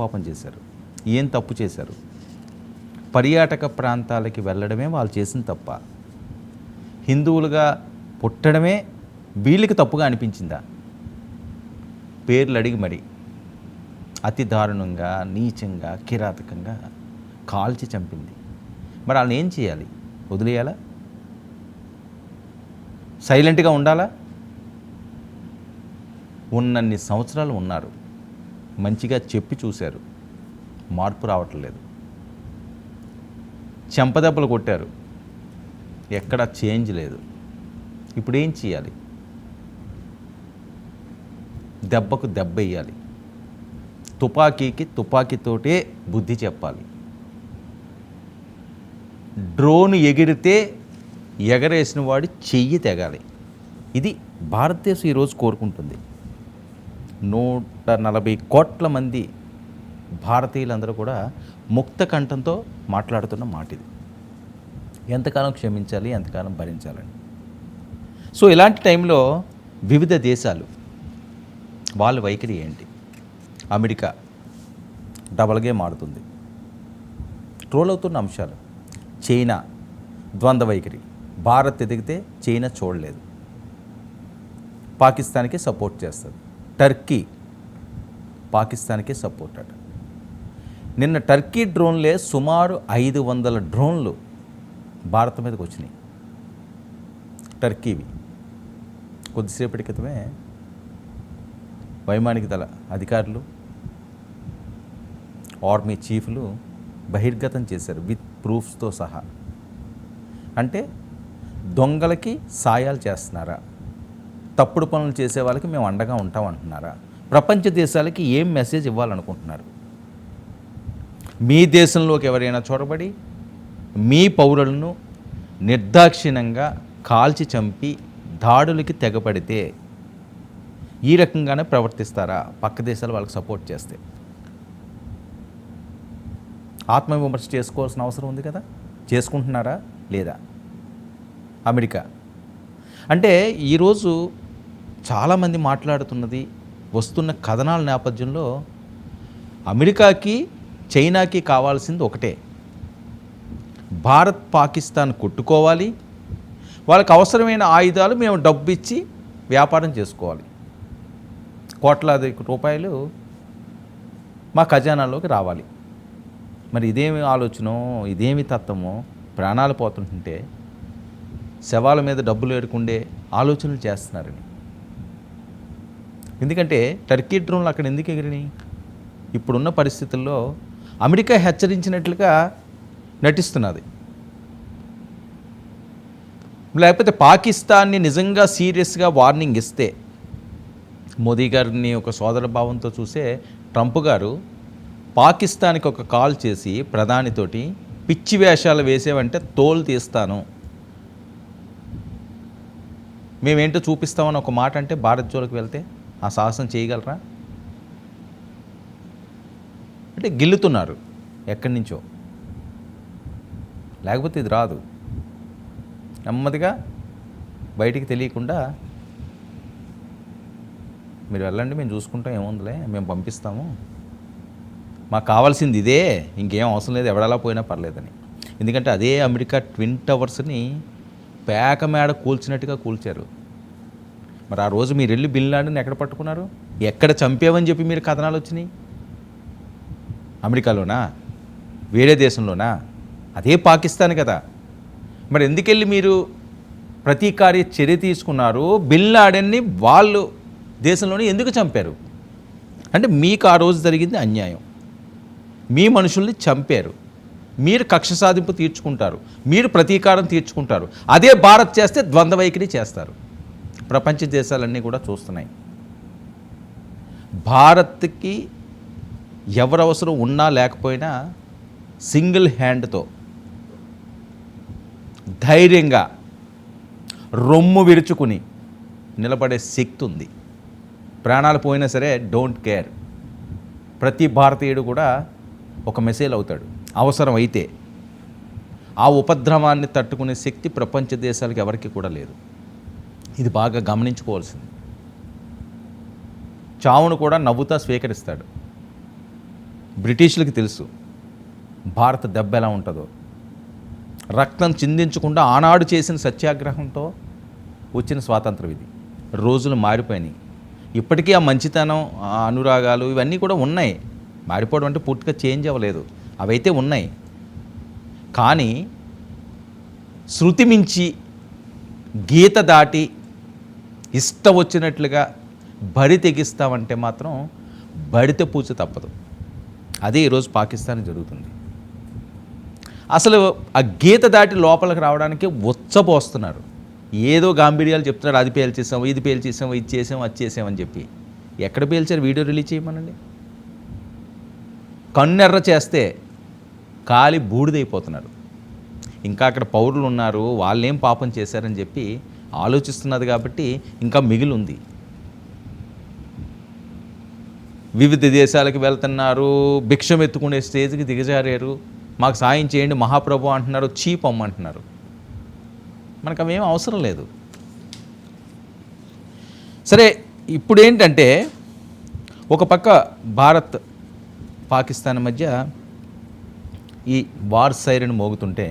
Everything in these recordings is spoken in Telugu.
పాపం చేశారు? ఏం తప్పు చేశారు? పర్యాటక ప్రాంతాలకి వెళ్ళడమే వాళ్ళు చేసిన తప్ప? హిందువులుగా పుట్టడమే వీళ్ళకి తప్పుగా అనిపించిందా? పేర్లు అడిగి మరి అతి దారుణంగా, నీచంగా, కిరాతకంగా కాల్చి చంపింది. మరి వాళ్ళని ఏం చేయాలి? వదిలేయాలా? సైలెంట్గా ఉండాలా? ఉన్నన్ని సంవత్సరాలు ఉన్నారు, మంచిగా చెప్పి చూశారు, మార్పు రావట్లేదు. చెంపదెబ్బలు కొట్టారు, ఎక్కడ చేంజ్ లేదు. ఇప్పుడు ఏం చేయాలి? దెబ్బకు దెబ్బ వేయాలి, తుపాకీకి తుపాకీతోటే బుద్ధి చెప్పాలి. డ్రోన్ ఎగిరితే ఎగరేసిన వాడి చెయ్యి తెగాలి. ఇది భారతదేశం ఈరోజు కోరుకుంటుంది. 140 కోట్ల మంది భారతీయులందరూ కూడా ముక్త కంఠంతో మాట్లాడుతున్న మాట ఇది. ఎంతకాలం క్షమించాలి, ఎంతకాలం భరించాలని. సో ఇలాంటి టైంలో వివిధ దేశాలు వాళ్ళ వైఖరి ఏంటి? అమెరికా డబల్ గేమ్ ఆడుతుంది, ట్రోల్ అవుతున్న అంశాలు. చైనా ద్వంద్వ వైఖరి, భారత్ ఎదిగితే చైనా చూడలేదు, పాకిస్తాన్కి సపోర్ట్ చేస్తుంది. టర్కీ పాకిస్తాన్కి సపోర్ట్ అట. నిన్న టర్కీ డ్రోన్లే సుమారు 500 డ్రోన్లు భారత్ మీదకి వచ్చినాయి, టర్కీవి. కొద్దిసేపటి క్రితమే వైమానిక దళ అధికారులు, ఆర్మీ చీఫ్లు బహిర్గతం చేశారు విత్ ప్రూఫ్స్తో సహా. అంటే దొంగలకి సాయాలు చేస్తున్నారా? తప్పుడు పనులు చేసే వాళ్ళకి మేము అండగా ఉంటాం అంటున్నారా? ప్రపంచ దేశాలకి ఏం మెసేజ్ ఇవ్వాలనుకుంటున్నారు? మీ దేశంలోకి ఎవరైనా చొరబడి మీ పౌరులను నిర్దాక్షిణ్యంగా కాల్చి చంపి దాడులకి తెగపడితే ఈ రకంగానే ప్రవర్తిస్తారా పక్క దేశాలు వాళ్ళకి సపోర్ట్ చేస్తే? ఆత్మవిమర్శ చేసుకోవాల్సిన అవసరం ఉంది కదా. చేసుకుంటున్నారా లేదా? అమెరికా అంటే ఈరోజు చాలామంది మాట్లాడుతున్నది, వస్తున్న కథనాల నేపథ్యంలో అమెరికాకి చైనాకి కావాల్సింది ఒకటే, భారత్ పాకిస్తాన్ కొట్టుకోవాలి, వాళ్ళకి అవసరమైన ఆయుధాలు మేము డబ్బు ఇచ్చి వ్యాపారం చేసుకోవాలి, కోట్లాది రూపాయలు మా ఖజానాలోకి రావాలి. మరి ఇదేమి ఆలోచనో, ఇదేమి తత్వమో? ప్రాణాలు పోతుంటే శవాల మీద డబ్బులు ఏడుకుండే ఆలోచనలు చేస్తున్నారని. ఎందుకంటే టర్కీ డ్రోన్లు అక్కడ ఎందుకు ఎగిరినాయి? ఇప్పుడున్న పరిస్థితుల్లో అమెరికా హెచ్చరించినట్లుగా నటిస్తున్నది. లేకపోతే పాకిస్తాన్ని నిజంగా సీరియస్గా వార్నింగ్ ఇస్తే, మోదీ గారిని ఒక సోదర భావంతో చూసే ట్రంప్ గారు పాకిస్తాన్కి ఒక కాల్ చేసి ప్రధానితోటి పిచ్చి వేషాలు వేసేవంటే తోలు తీస్తాను, మేమేంటో చూపిస్తామని ఒక మాట అంటే భారత్ జోలికి వెళ్తే ఆ సాహసం చేయగలరా? అంటే గిల్లుతున్నారు ఎక్కడి నుంచో, లేకపోతే ఇది రాదు. నెమ్మదిగా బయటికి తెలియకుండా మీరు వెళ్ళండి, మేము చూసుకుంటాం, ఏముందిలే, మేము పంపిస్తాము, మాకు కావాల్సింది ఇదే, ఇంకేం అవసరం లేదు, ఎవడలా పోయినా పర్లేదని. ఎందుకంటే అదే అమెరికా ట్విన్ టవర్స్ని పేక మేడ కూల్చినట్టుగా కూల్చారు. మరి ఆ రోజు మీరు వెళ్ళి బిన్ లాడెన్ ఎక్కడ పట్టుకున్నారు? ఎక్కడ చంపేవని చెప్పి మీరు కథనాలు వచ్చినాయి? అమెరికాలోనా? వేరే దేశంలోనా? అదే పాకిస్తాన్ కదా. మరి ఎందుకెళ్ళి మీరు ప్రతీకార్య చర్య తీసుకున్నారు? బిన్ లాడెన్ని వాళ్ళు దేశంలోనే ఎందుకు చంపారు? అంటే మీకు ఆ రోజు జరిగింది అన్యాయం, మీ మనుషుల్ని చంపారు, మీరు కక్ష సాధింపు తీర్చుకుంటారు, మీరు ప్రతీకారం తీర్చుకుంటారు. అదే భారత్ చేస్తే ద్వంద్వ వైఖరి చేస్తారు. ప్రపంచ దేశాలన్నీ కూడా చూస్తున్నాయి. భారత్కి ఎవరవసరం ఉన్నా లేకపోయినా సింగిల్ హ్యాండ్తో ధైర్యంగా రొమ్ము విరుచుకుని నిలబడే శక్తి ఉంది. ప్రాణాలు పోయినా సరే డోంట్ కేర్. ప్రతి భారతీయుడు కూడా ఒక మెసేజ్ అవుతాడు అవసరం అయితే. ఆ ఉపద్రవాన్ని తట్టుకునే శక్తి ప్రపంచ దేశాలకు ఎవరికి కూడా లేదు. ఇది బాగా గమనించుకోవాల్సింది. చావును కూడా నవ్వుతా స్వీకరిస్తాడు. బ్రిటిషులకి తెలుసు భారత దెబ్బ ఎలా ఉంటుందో. రక్తం చిందించకుండా ఆనాడు చేసిన సత్యాగ్రహంతో వచ్చిన స్వాతంత్రం ఇది. రోజులు మారిపోయినాయి. ఇప్పటికీ ఆ మంచితనం, ఆ అనురాగాలు ఇవన్నీ కూడా ఉన్నాయి. మారిపోవడం అంటే పూర్తిగా చేంజ్ అవ్వలేదు, అవైతే ఉన్నాయి. కానీ శృతి మించి గీత దాటి ఇష్టం వచ్చినట్లుగా బరి తెగిస్తామంటే మాత్రం బడితే పూచ తప్పదు. అదే ఈరోజు పాకిస్తాన్ జరుగుతుంది. అసలు ఆ గీత దాటి లోపలికి రావడానికి ఉచ్చపోస్తున్నారు. ఏదో గాంభీర్యాలు చెప్తున్నారు, అది పేల్చేసాం, ఇది పేల్చేసాం, ఇది చేసాం, అది చేసామని చెప్పి. ఎక్కడ పేల్చారు? వీడియో రిలీజ్ చేయమనండి. కన్నెర్ర చేస్తే కాలి బూడిదైపోతున్నారు. ఇంకా అక్కడ పౌరులు ఉన్నారు, వాళ్ళేం పాపం చేశారని చెప్పి ఆలోచిస్తున్నది కాబట్టి ఇంకా మిగిలి ఉంది. వివిధ దేశాలకు వెళ్తున్నారు, భిక్షం ఎత్తుకునే స్టేజ్కి దిగజారారు. మాకు సాయం చేయండి మహాప్రభు అంటున్నారు, చీప్ అమ్మంటున్నారు. మనకు అవేం అవసరం లేదు. సరే, ఇప్పుడు ఏంటంటే ఒక పక్క భారత్ పాకిస్తాన్ మధ్య ఈ వార్ సైరన్ మోగుతుంటే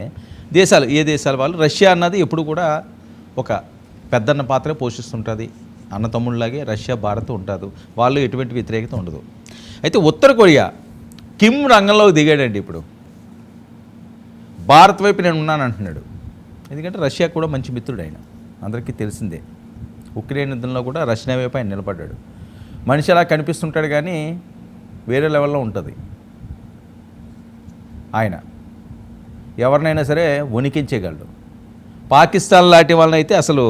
దేశాలు, ఏ దేశాల వాళ్ళు, రష్యా అన్నది ఎప్పుడు కూడా ఒక పెద్దన్న పాత్ర పోషిస్తుంటుంది. అన్న తమ్ముళ్ళలాగే రష్యా భారత్ ఉంటుంది. వాళ్ళు ఎటువంటి వ్యతిరేకత ఉండదు. అయితే ఉత్తర కొరియా కిమ్ రంగంలోకి దిగాడండి. ఇప్పుడు భారత్ వైపు నేను ఉన్నాను అంటున్నాడు. ఎందుకంటే రష్యా కూడా మంచి మిత్రుడు ఆయన, అందరికీ తెలిసిందే. ఉక్రెయిన్ యుద్ధంలో కూడా రష్యా వైపు ఆయన నిలబడ్డాడు. మనిషి అలా కనిపిస్తుంటాడు కానీ వేరే లెవెల్లో ఉంటుంది ఆయన. ఎవరినైనా సరే వణికించేయగలడు. పాకిస్తాన్ లాంటి వాళ్ళని అయితే అసలు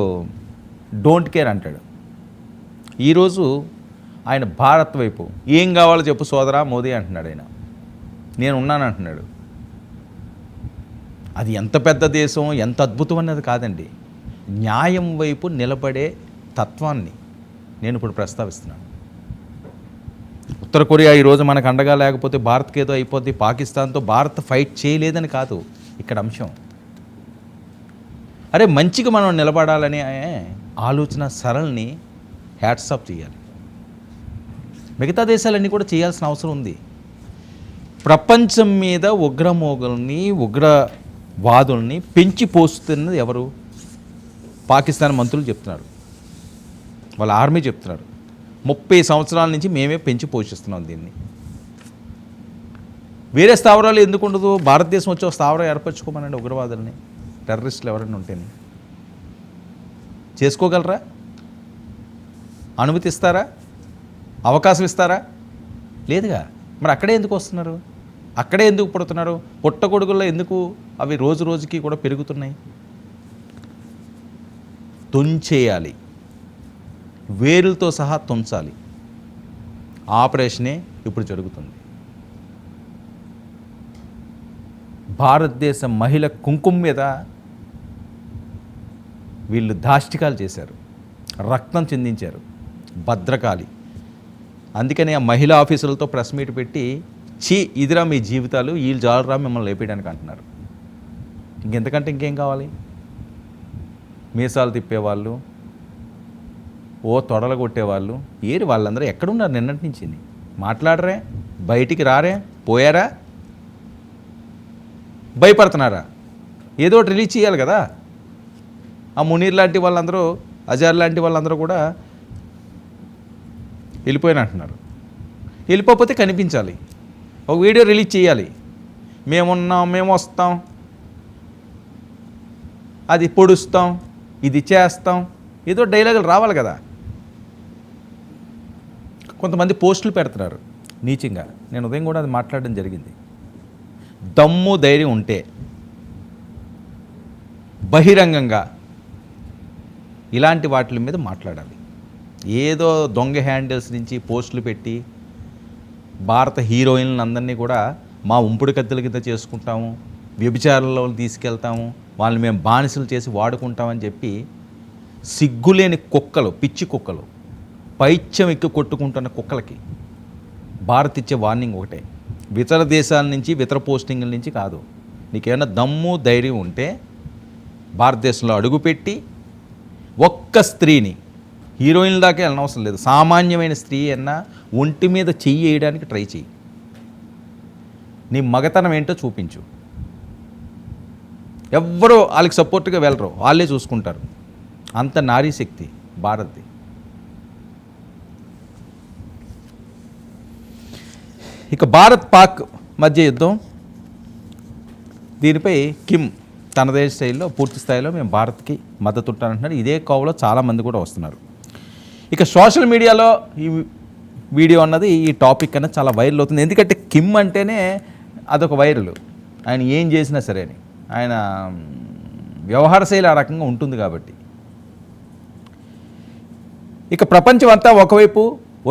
డోంట్ కేర్ అంటాడు. ఈరోజు ఆయన భారత్ వైపు ఏం కావాలో చెప్పు సోదరా మోదీ అంటున్నాడు. ఆయన నేను ఉన్నాను అంటున్నాడు. అది ఎంత పెద్ద దేశం, ఎంత అద్భుతం అన్నది కాదండి, న్యాయం వైపు నిలబడే తత్వాన్ని నేను ఇప్పుడు ప్రస్తావిస్తున్నాను. ఉత్తర కొరియా ఈరోజు మనకు అండగా లేకపోతే భారత్కి ఏదో అయిపోద్ది, పాకిస్తాన్తో భారత్ ఫైట్ చేయలేదని కాదు ఇక్కడ అంశం. అరే మంచిగా మనం నిలబడాలనే ఆలోచన సరళని హ్యాట్సాప్ చేయాలి. మిగతా దేశాలన్నీ కూడా చేయాల్సిన అవసరం ఉంది. ప్రపంచం మీద ఉగ్రమోగుల్ని, ఉగ్రవాదుల్ని పెంచి పోస్తున్నది ఎవరు? పాకిస్తాన్ మంత్రులు చెప్తున్నారు, వాళ్ళ ఆర్మీ చెప్తున్నారు. 30 సంవత్సరాల నుంచి మేమే పెంచి పోషిస్తున్నాం దీన్ని. వేరే స్థావరాలు ఎందుకు ఉండదు? భారతదేశం వచ్చి ఒక స్థావరం ఏర్పరచుకోమనండి. ఉగ్రవాదుల్ని, టెర్రరిస్టులు ఎవరైనా ఉంటేనే చేసుకోగలరా? అనుమతి ఇస్తారా? అవకాశం ఇస్తారా? లేదుగా. మరి అక్కడే ఎందుకు వస్తున్నారు? అక్కడే ఎందుకు పుడుతున్నారు? పుట్టగొడుగుల్లో ఎందుకు అవి రోజు రోజుకి కూడా పెరుగుతున్నాయి? తుంచేయాలి, వేరులతో సహా తుంచాలి. ఆపరేషనే ఇప్పుడు జరుగుతుంది. భారతదేశ మహిళ కుంకుమ మీద వీళ్ళు దాష్టికాలు చేశారు, రక్తం చిందించారు, భద్రకాళి. అందుకని ఆ మహిళా ఆఫీసులతో ప్రెస్ మీట్ పెట్టి ఇదిరా మీ జీవితాలు, వీళ్ళు జాలరా మిమ్మల్ని లేపేయడానికి అంటున్నారు. ఇంకెంతకంటే ఇంకేం కావాలి? మీసాలు తిప్పేవాళ్ళు, ఓ తొడలు కొట్టేవాళ్ళు, ఏరి వాళ్ళందరూ ఎక్కడున్నారు? నిన్నటి నుంచి మాట్లాడరే, బయటికి రారే, పోయారా, భయపడుతున్నారా? ఏదో ఒకటి రిలీజ్ చేయాలి కదా. ఆ మునీర్ లాంటి వాళ్ళందరూ, అజార్ లాంటి వాళ్ళందరూ కూడా వెళ్ళిపోయినట్టున్నారు. వెళ్ళిపోతే కనిపించాలి, ఒక వీడియో రిలీజ్ చేయాలి. మేమున్నాం, మేము వస్తాం, అది పొడుస్తాం, ఇది చేస్తాం, ఏదో డైలాగులు రావాలి కదా. కొంతమంది పోస్టులు పెడుతున్నారు నీచంగా. నేను ఉదయం కూడా అది మాట్లాడడం జరిగింది. దమ్ము ధైర్యం ఉంటే బహిరంగంగా ఇలాంటి వాటి మీద మాట్లాడాలి. ఏదో దొంగ హ్యాండిల్స్ నుంచి పోస్టులు పెట్టి భారత హీరోయిన్లను అందరినీ కూడా మా ఉంపుడు కత్తుల కింద చేసుకుంటాము, వ్యభిచారంలో తీసుకెళ్తాము, వాళ్ళని మేము బానిసలు చేసి వాడుకుంటామని చెప్పి సిగ్గులేని కుక్కలు, పిచ్చి కుక్కలు, పైత్యం ఎక్కి కొట్టుకుంటున్న కుక్కలకి భారత్ ఇచ్చే వార్నింగ్ ఒకటే, ఇతర దేశాల నుంచి, ఇతర పోస్టింగ్ల నుంచి కాదు. నీకేమైనా దమ్ము ధైర్యం ఉంటే భారతదేశంలో అడుగుపెట్టి ఒక్క స్త్రీని, హీరోయిన్ దాకా వెళ్ళనవసరం లేదు, సామాన్యమైన స్త్రీ అన్నా ఒంటి మీద చెయ్యి వేయడానికి ట్రై చేయి. నీ మగతనం ఏంటో చూపించు. ఎవ్వరూ వాళ్ళకి సపోర్ట్గా వెళ్ళరు, వాళ్ళే చూసుకుంటారు. అంత నారీ శక్తి భారత్ది. ఇక భారత్ పాక్ మధ్య యుద్ధం, దీనిపై కిమ్ తనదే స్టైల్లో పూర్తి స్థాయిలో మేము భారత్కి మద్దతు ఉంటానంటున్నారు. ఇదే కోవలో చాలామంది కూడా వస్తున్నారు. ఇక సోషల్ మీడియాలో ఈ వీడియో అన్నది, ఈ టాపిక్ అన్నది చాలా వైరల్ అవుతుంది. ఎందుకంటే కిమ్ అంటేనే అదొక వైరల్. ఆయన ఏం చేసినా సరే అని, ఆయన వ్యవహార శైలి ఆ రకంగా ఉంటుంది కాబట్టి. ఇక ప్రపంచం అంతా ఒకవైపు,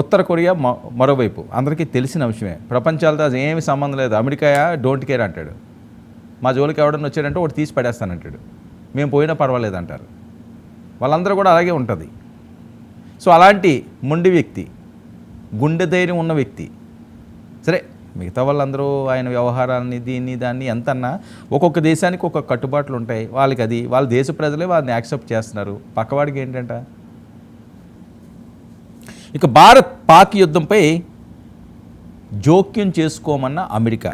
ఉత్తర కొరియా మరోవైపు. అందరికీ తెలిసిన విషయమే. ప్రపంచాలతో ఏమి సంబంధం లేదు, అమెరికాయా డోంట్ కేర్ అంటాడు. మా జోలికి ఎవడన్నా వచ్చాడంటే ఒకటి తీసి పడేస్తానంటాడు. మేము పోయినా పర్వాలేదు అంటారు. వాళ్ళందరూ కూడా అలాగే ఉంటుంది. సో అలాంటి మొండి వ్యక్తి, గుండె ధైర్యం ఉన్న వ్యక్తి. సరే, మిగతా వాళ్ళందరూ ఆయన వ్యవహారాన్ని దీన్ని దాన్ని ఎంతన్నా ఒక్కొక్క దేశానికి ఒక్కొక్క కట్టుబాట్లు ఉంటాయి. వాళ్ళకి అది వాళ్ళ దేశ ప్రజలే వాళ్ళని యాక్సెప్ట్ చేస్తున్నారు. పక్కవాడికి ఏంటంట. ఇక భారత్ పాక్ యుద్ధంపై జోక్యం చేసుకోమన్న అమెరికా.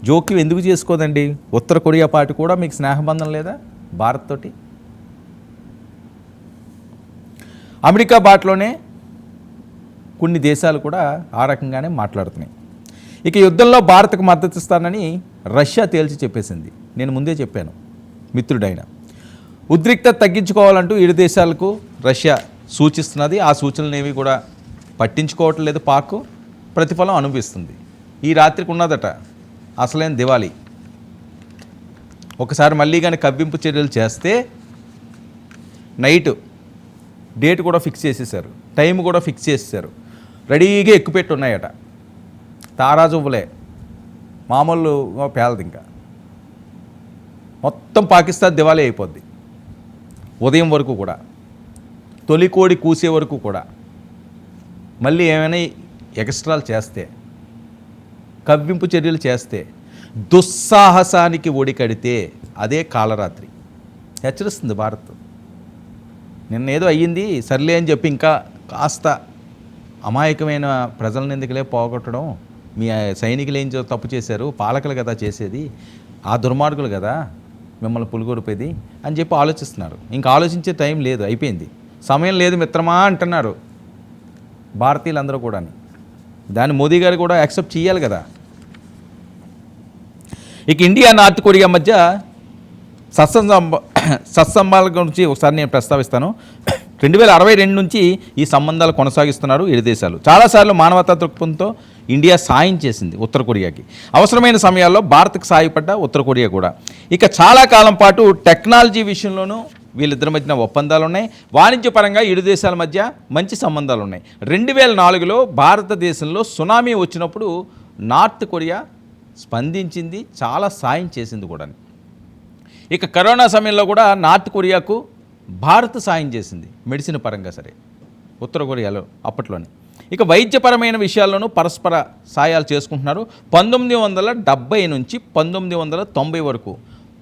జోక్యం ఎందుకు చేసుకోదండి? ఉత్తర కొరియా పార్టీ కూడా మీకు స్నేహబంధం లేదా భారత్ తోటి? అమెరికా బాటలోనే కొన్ని దేశాలు కూడా ఆ రకంగానే మాట్లాడుతున్నాయి. ఇక యుద్ధంలో భారత్కు మద్దతు ఇస్తానని రష్యా తేల్చి చెప్పేసింది. నేను ముందే చెప్పాను, మిత్రుడైన. ఉద్రిక్తత తగ్గించుకోవాలంటూ ఇరు దేశాలకు రష్యా సూచిస్తున్నది. ఆ సూచనలు కూడా పట్టించుకోవటం లేదు. పాక్ ప్రతిఫలం అనుభవిస్తుంది. ఈ రాత్రికి ఉన్నదట అసలైన దివాళీ. ఒకసారి మళ్ళీ కానీ కవ్వింపు చర్యలు చేస్తే నైట్ డేట్ కూడా ఫిక్స్ చేసేసారు, టైం కూడా ఫిక్స్ చేసేసారు. రెడీగా ఎక్కుపెట్టి ఉన్నాయట. తారాజువ్వలే, మామూలు పేలది. ఇంకా మొత్తం పాకిస్తాన్ దివాళీ అయిపోద్ది. ఉదయం వరకు కూడా, తొలికోడి కూసే వరకు కూడా. మళ్ళీ ఏమైనా ఎక్స్ట్రాలు చేస్తే, కవ్వింపు చర్యలు చేస్తే, దుస్సాహసానికి ఒడికడితే అదే కాలరాత్రి. హెచ్చరిస్తుంది భారత్. నిన్నేదో అయ్యింది సర్లే అని చెప్పి ఇంకా కాస్త అమాయకమైన ప్రజలను ఎందుకులే పోగొట్టడం, మీ సైనికులు ఏం తప్పు చేశారు, పాలకులు కదా చేసేది, ఆ దుర్మార్గులు కదా మిమ్మల్ని పులిగొరిపేది అని చెప్పి ఆలోచిస్తున్నారు. ఇంకా ఆలోచించే టైం లేదు, అయిపోయింది. సమయం లేదు మిత్రమా అంటున్నారు భారతీయులందరూ కూడా. దాన్ని మోదీ గారు కూడా యాక్సెప్ట్ చేయాలి కదా. ఇక ఇండియా నార్త్ కొరియా మధ్య సత్సంబంధాల గురించి ఒకసారి నేను ప్రస్తావిస్తాను. 2062 నుంచి ఈ సంబంధాలు కొనసాగిస్తున్నారు ఇరు దేశాలు. చాలాసార్లు మానవతా దృక్పథంతో ఇండియా సాయం చేసింది ఉత్తర కొరియాకి. అవసరమైన సమయాల్లో భారత్కు సాయపడ్డ ఉత్తర కొరియా కూడా. ఇక చాలా కాలం పాటు టెక్నాలజీ విషయంలోనూ వీళ్ళిద్దరి మధ్యన ఒప్పందాలు ఉన్నాయి. వాణిజ్యపరంగా ఇరు దేశాల మధ్య మంచి సంబంధాలు ఉన్నాయి. 2004లో భారతదేశంలో సునామీ వచ్చినప్పుడు నార్త్ కొరియా స్పందించింది, చాలా సాయం చేసింది కూడా. ఇక కరోనా సమయంలో కూడా నార్త్ కొరియాకు భారత్ సాయం చేసింది, మెడిసిన్ పరంగా సరే, ఉత్తర కొరియాలో అప్పట్లోనే. ఇక వైద్యపరమైన విషయాల్లోనూ పరస్పర సాయాలు చేసుకుంటున్నారు. 1970 నుంచి 1990 వరకు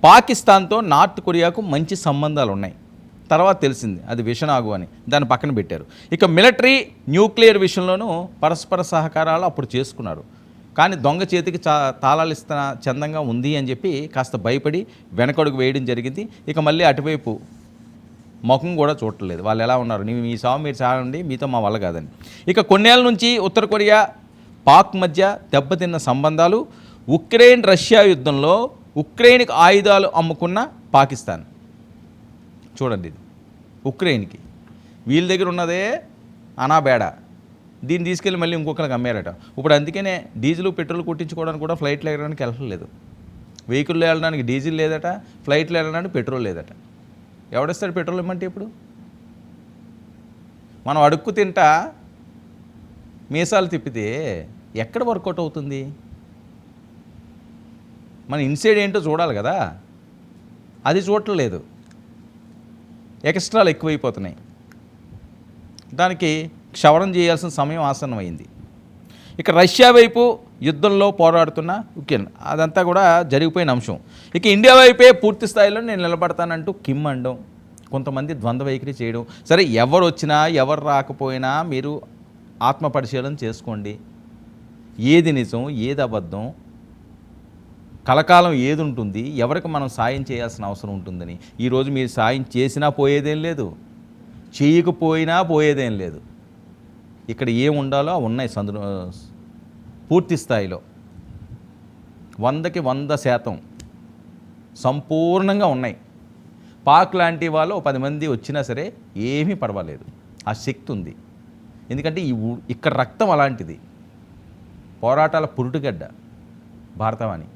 పాకిస్తాన్తో నార్త్ కొరియాకు మంచి సంబంధాలు ఉన్నాయి. తర్వాత తెలిసింది అది విషనాగు అని, దాన్ని పక్కన పెట్టారు. ఇక మిలిటరీ న్యూక్లియర్ విషయంలోనూ పరస్పర సహకారాలు అప్పుడు చేసుకున్నారు. కానీ దొంగ చేతికి తాళాలు ఇస్తున్న చందంగా ఉంది అని చెప్పి కాస్త భయపడి వెనకడుగు వేయడం జరిగింది. ఇక మళ్ళీ అటువైపు ముఖం కూడా చూడట్లేదు. వాళ్ళు ఎలా ఉన్నారు, మీ సాగు మీరు చాలండి, మీతో మా వల్ల కాదని. ఇక కొన్నేళ్ళ నుంచి ఉత్తర కొరియా పాక్ మధ్య దెబ్బతిన్న సంబంధాలు. ఉక్రెయిన్ రష్యా యుద్ధంలో ఉక్రెయిన్కి ఆయుధాలు అమ్ముకున్న పాకిస్తాన్. చూడండి, ఇది ఉక్రెయిన్కి వీళ్ళ దగ్గర ఉన్నదే అనాబేడ, దీన్ని తీసుకెళ్ళి మళ్ళీ ఇంకొకరికి అమ్మారట. ఇప్పుడు అందుకనే డీజిల్ పెట్రోల్ కొట్టించుకోవడానికి కూడా ఫ్లైట్లో వెళ్ళడానికి వెళ్ళలేదు. వెహికల్లో వెళ్ళడానికి డీజిల్ లేదట, ఫ్లైట్లో వెళ్ళడానికి పెట్రోల్ లేదట. ఎవడిస్తాడు పెట్రోల్ ఇమ్మంటే? ఇప్పుడు మనం అడుక్కు తింటా మీసాలు తిప్పితే ఎక్కడ వర్కౌట్ అవుతుంది? మన ఇన్సైడ్ ఏంటో చూడాలి కదా, అది చూడట్లేదు. ఎక్స్ట్రాలు ఎక్కువైపోతున్నాయి. దానికి క్షవరం చేయాల్సిన సమయం ఆసన్నమైంది. ఇక రష్యా వైపు యుద్ధంలో పోరాడుతున్న ఉక్రెయిన్, అదంతా కూడా జరిగిపోయిన అంశం. ఇక ఇండియా వైపే పూర్తి స్థాయిలో నేను నిలబడతానంటూ కిమ్ అనడం, కొంతమంది ద్వంద్వ వైఖరి చేయడం. సరే, ఎవరు వచ్చినా ఎవరు రాకపోయినా మీరు ఆత్మ పరిశీలన చేసుకోండి. ఏది నిజం, ఏది అబద్ధం కలకాలం ఏది ఉంటుంది, ఎవరికి మనం సాయం చేయాల్సిన అవసరం ఉంటుందని. ఈరోజు మీరు సాయం చేసినా పోయేదేం లేదు, చేయకపోయినా పోయేదేం లేదు. ఇక్కడ ఏం ఉండాలో అవి ఉన్నాయి పూర్తి స్థాయిలో 100కి 100% సంపూర్ణంగా ఉన్నాయి. పాక్ లాంటి వాళ్ళు 10 మంది వచ్చినా సరే ఏమీ పర్వాలేదు, ఆ శక్తి ఉంది. ఎందుకంటే ఇక్కడ రక్తం అలాంటిది, పోరాటాల పురుటుగడ్డ భారతవాణి.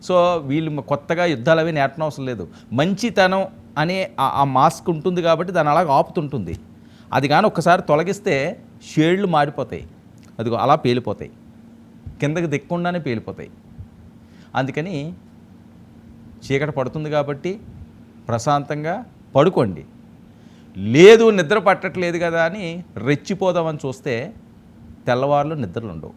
సో వీళ్ళు కొత్తగా యుద్ధాలు అవి నేర్పనవసరం లేదు. మంచితనం అనే ఆ మాస్క్ ఉంటుంది కాబట్టి దాన్ని అలాగ ఆపుతుంటుంది. అది కానీ ఒక్కసారి తొలగిస్తే షేడ్లు మాడిపోతాయి, అదిగో అలా పేలిపోతాయి, కిందకి దిక్కుండానే పేలిపోతాయి. అందుకని చీకటి పడుతుంది కాబట్టి ప్రశాంతంగా పడుకోండి. లేదు నిద్ర పట్టట్లేదు కదా అని రెచ్చిపోదామని చూస్తే తెల్లవారులు నిద్రలు ఉండవు.